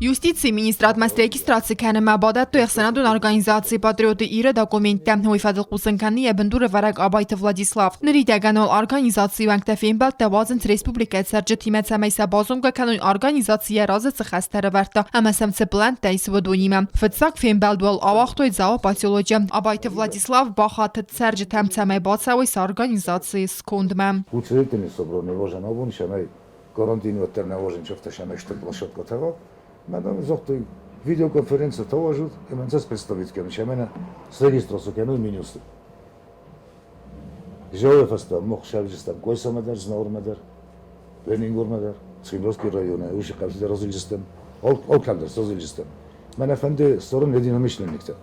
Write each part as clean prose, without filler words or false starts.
Юстицийы, министрадмæ срегистраци кæныны бадæттой æхсæнадон организаци Патриоты Ир документтæ фæдıl қусынканы ебендуре варак абайты Владислав. Нридяганол организаци ванктaf æмбæлтæ вазынц республика цæрджытимæ цәмәйсә базонга канун организации æрцыд хәстәре варта. Әмәсәмце плантәй сводонима. Фыцак æмбәлдвал авахтой зао патиология. Абайты Владислав бахат цәрджытимæ цәмәй бацавой с организации скондмæ. Учредитель собрал невожен обун, шамай карантин ватер невожен чофта шамай что площадка того. Madame zoktu videokonferencija tovažut, imam se predstaviti, kjer šamena srегистраци kjer minus. Žele fasta moh šavžistam, koji sam medar, znaur medar, Leningur medar, Skimrovski rajone, uši kapside razilžistam, olkaldar razilžistam. Men efendi sorun jedinamišljenikte.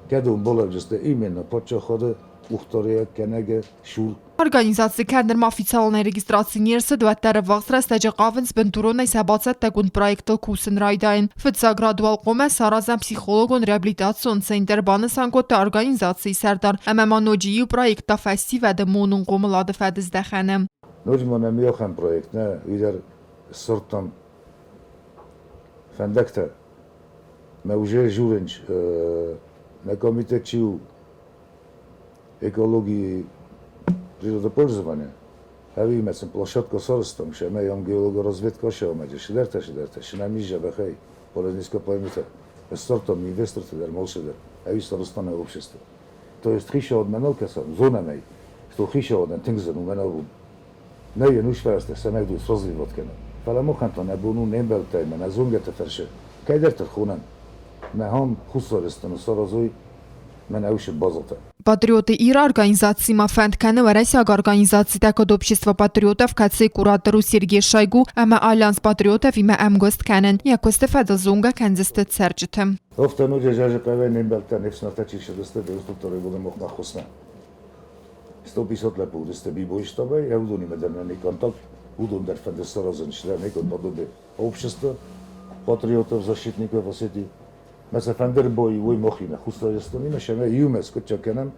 Kada bolavžiste imенно počehoda Ухтория, кенеге, шул. Организации кәндермә официальной регистрации нерсы дуәттәре ваксра стәҗәкавынс бентуронай сәбатсат тәгун проекты кусын райдайн. Фитса градуал коме саразам психологон реабилитацион центр баны сангота организации сәрдар. Әмәма ноҗию проектта фестивалда монун комылады фәдиздәхәнем. Ноҗмана миохан проектне идер сортом фәндәктә. Мәүҗе журенч на комитетчиу экологии природопользования. Хави имеется площадка с оростом, что мы им геологоразведка шеомаджи, шидерта, шинамижа бахай, полезниска поймета, с сортом инвесторты дар молшедер, хави соростное общество. То есть хиша от менолка сам, зона мей, что хиша от тингзен у менолу. Не е нушварасте, се найду с развиваткена. Фала моханто не буну нембелтай, на зунгете ферше, кайдертер хунан, мехам хусористен, сорозуй, Патриоты Ир организации Мафэндканы в Российской организации такого общества патриотов, кацей куратору Сергей Шойгу, ама альянс патриотов има эмгост кэнен, якосте фæдıl зунга кэнзесте цæрджытимæ. Офтану жажа певен имбелтен нефснатачи шедесте инструктори будем охнахосна. 150 лет будесте бибойштабе, я буду немедерный контакт, буду дерфенде саразен члены подобие общества патриотов, защитников Осетии. Mesela fender boyu voy mohina, hustaristoni meşeme yumes kutçakenem,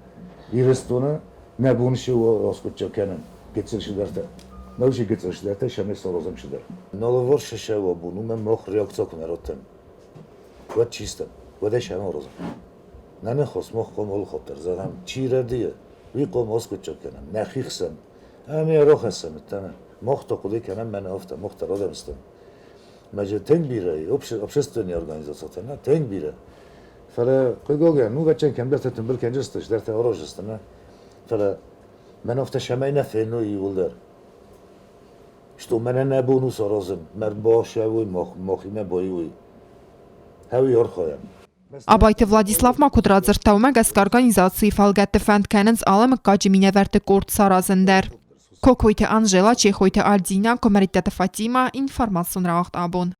irestona ne bunşi o askutçakenem, geçirşiderte. Ne uşi geçirşiderte şeme sorozam şider. Nalovor şeşevo bunu men moh reaksiyon kunerotem. Ve çistem, ve de şeme orozam. Ne xos moh komol xotter zadam çire diye. Vi kom askutçakenem, ne xixsem. Ami roxesem tane. Moh to kudy kenem men ofta moh tarodemstem. Među tengbire, общественные организации, tengbire. Фәләй, кайгоге, ну вечен кемдерте тимбил кенҗесте, дәрте орожесте, на. Фәләй, мен офта шәмәйнә фену юлдар. Что менә не буну сорозым, мер башавый мохиме бойуй. Һәви орхоям. Абайты Владислав Макудрадзер тәүмәгәс организации фалгатты фәндкәненс алымы каҗиминә вәрте корт саразындер. Кокойте Анжела, Чехойте Альдина, Комаритета Фатима, информацион рахт абон.